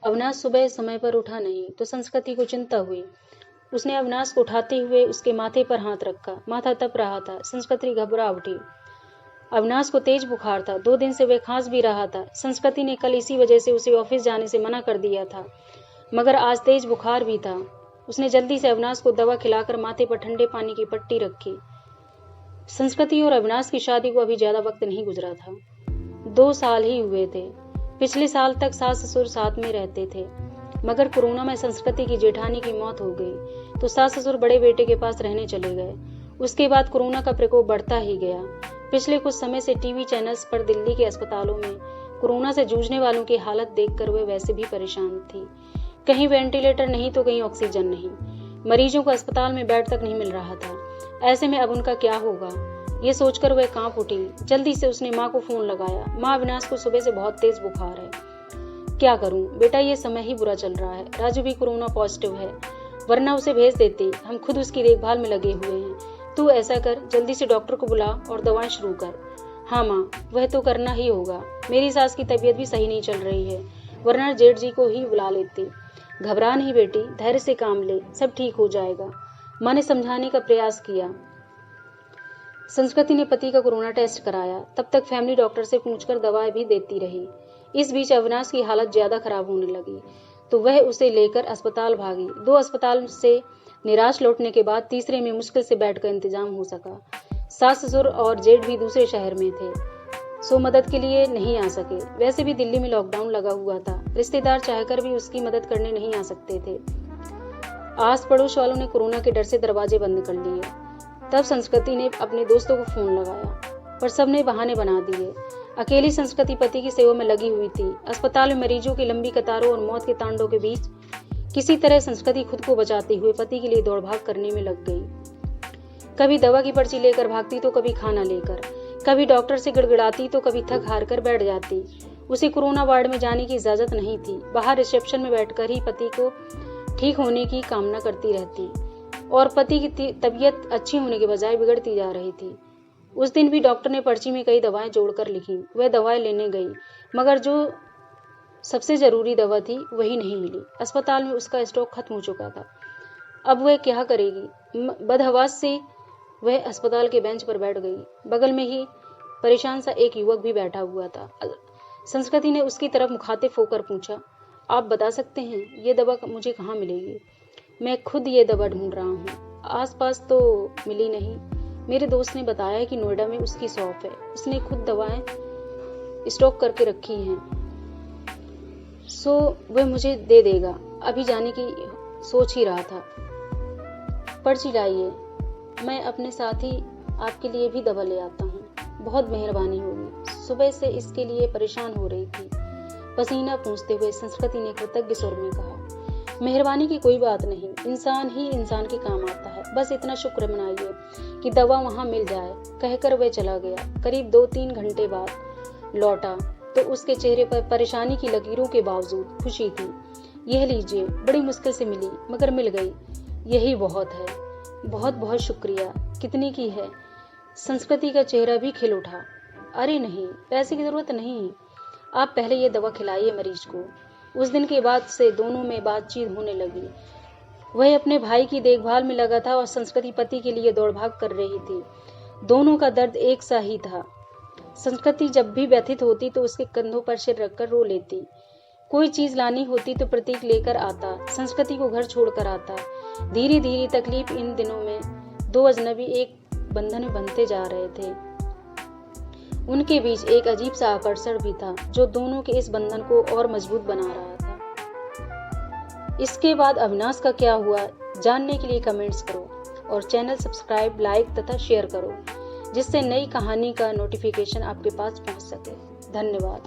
अविनाश सुबह समय पर उठा नहीं तो संस्कृति को चिंता हुई। उसने अविनाश को उठाते हुए उसके माथे पर हाथ रखा। माथा तप रहा था। संस्कृति घबरा उठी। अविनाश को तेज बुखार था। 2 दिन से वह खांस भी रहा था। संस्कृति ने कल इसी वजह से उसे ऑफिस जाने से मना कर दिया था, मगर आज तेज बुखार भी था। उसने जल्दी से अविनाश को दवा खिलाकर माथे पर ठंडे पानी की पट्टी रखी। संस्कृति और अविनाश की शादी को अभी ज्यादा वक्त नहीं गुजरा था। 2 साल ही हुए थे। पिछले साल तक सास ससुर साथ में रहते थे, मगर कोरोना में संस्कृति की जेठानी की मौत हो गई तो सास ससुर बड़े बेटे के पास रहने चले गए। उसके बाद कोरोना का प्रकोप बढ़ता ही गया। पिछले कुछ समय से टीवी चैनल्स पर दिल्ली के अस्पतालों में कोरोना से जूझने वालों की हालत देखकर वह वैसे भी परेशान थी। कहीं वेंटिलेटर नहीं तो कहीं ऑक्सीजन नहीं। मरीजों को अस्पताल में बेड तक नहीं मिल रहा था। ऐसे में अब उनका क्या होगा, ये सोचकर वह कांप उठी। जल्दी से उसने माँ को फोन लगाया। माँ, अविनाश को सुबह से बहुत तेज बुखार है। क्या करूं बेटा, ये समय ही बुरा चल रहा है। राजू भी कोरोना पॉजिटिव है, वरना उसे भेज देते। हम खुद उसकी देखभाल में लगे हुए हैं। तू ऐसा कर, जल्दी से डॉक्टर को बुला और दवाएं शुरू कर। हाँ माँ, वह तो करना ही होगा। मेरी सास की तबीयत भी सही नहीं चल रही है, वरना जेठ जी को ही बुला लेती। घबरा नहीं बेटी, धैर्य से काम ले, सब ठीक हो जाएगा। माँ ने समझाने का प्रयास किया। संस्कृति ने पति का कोरोना टेस्ट कराया। तब तक फैमिली डॉक्टर से पूछकर दवाएं भी देती रही। इस बीच अविनाश की हालत ज्यादा खराब होने लगी तो वह उसे लेकर अस्पताल भागी। 2 अस्पताल से निराश लौटने के बाद तीसरे में मुश्किल से बेड का इंतजाम हो सका। सास ससुर और जेठ भी दूसरे शहर में थे, सो मदद के लिए नहीं आ सके। वैसे भी दिल्ली में लॉकडाउन लगा हुआ था। रिश्तेदार चाहकर भी उसकी मदद करने नहीं आ सकते थे। आस पड़ोस वालों ने कोरोना के डर से दरवाजे बंद कर लिए। तब संस्कृति ने अपने दोस्तों को फोन लगाया, पर सबने बहाने बना दिए। अकेली संस्कृति पति की सेवा में लगी हुई थी। अस्पताल में मरीजों की लंबी कतारों और मौत के तांडव के बीच किसी तरह संस्कृति खुद को बचाते हुए पति के लिए दौड़ भाग करने में लग गई। कभी दवा की पर्ची लेकर भागती तो कभी खाना लेकर, कभी डॉक्टर से गिड़गिड़ाती तो कभी थक हार कर बैठ जाती। उसे कोरोना वार्ड में जाने की इजाजत नहीं थी। बाहर रिसेप्शन में बैठकर ही पति को ठीक होने की कामना करती रहती और पति की तबीयत अच्छी होने के बजाय बिगड़ती जा रही थी। उस दिन भी डॉक्टर ने पर्ची में कई दवाएं जोड़कर लिखी। वह दवाएं लेने गई, मगर जो सबसे जरूरी दवा थी वही नहीं मिली। अस्पताल में उसका स्टॉक खत्म हो चुका था। अब वह क्या करेगी। बदहवास से वह अस्पताल के बेंच पर बैठ गई। बगल में ही परेशान सा एक युवक भी बैठा हुआ था। संस्कृति ने उसकी तरफ मुखातिब होकर पूछा, आप बता सकते हैं ये दवा मुझे कहाँ मिलेगी? मैं खुद ये दवा ढूंढ रहा हूँ, आसपास तो मिली नहीं। मेरे दोस्त ने बताया कि नोएडा में उसकी शॉप है, उसने खुद दवाएं स्टॉक करके रखी हैं, सो वह मुझे दे देगा। अभी जाने की सोच ही रहा था। पर्ची लाइए, मैं अपने साथ ही आपके लिए भी दवा ले आता हूँ। बहुत मेहरबानी होगी। सुबह से इसके लिए परेशान हो रही थी। पसीना पूंछते हुए संस्कृति ने कृतज्ञ स्वर में कहा, मेहरबानी की कोई बात नहीं, इंसान ही इंसान के काम आता है। बस इतना शुक्र मनाइए कि दवा वहां मिल जाए। कहकर वह चला गया। करीब 2-3 घंटे बाद लौटा तो उसके चेहरे पर परेशानी की लकीरों के बावजूद खुशी थी। यह लीजिए, बड़ी मुश्किल से मिली मगर मिल गई, यही बहुत है। बहुत बहुत शुक्रिया। कितने की है? संस्कृति का चेहरा भी खिल उठा। अरे नहीं, पैसे की जरूरत नहीं, आप पहले ये दवा खिलाइए मरीज को। उस दिन के बाद से दोनों में बातचीत होने लगी। वह अपने भाई की देखभाल में लगा था और संस्कृति पति के लिए दौड़ भाग कर रही थी। दोनों का दर्द एक सा ही था। संस्कृति जब भी व्यथित होती तो उसके कंधों पर सिर रखकर रो लेती। कोई चीज लानी होती तो प्रतीक लेकर आता, संस्कृति को घर छोड़कर आता। धीरे धीरे तकलीफ इन दिनों में 2 अजनबी एक बंधन बनते जा रहे थे। उनके बीच एक अजीब सा आकर्षण भी था जो दोनों के इस बंधन को और मजबूत बना रहा था। इसके बाद अविनाश का क्या हुआ जानने के लिए कमेंट्स करो और चैनल सब्सक्राइब, लाइक तथा शेयर करो, जिससे नई कहानी का नोटिफिकेशन आपके पास पहुंच सके। धन्यवाद।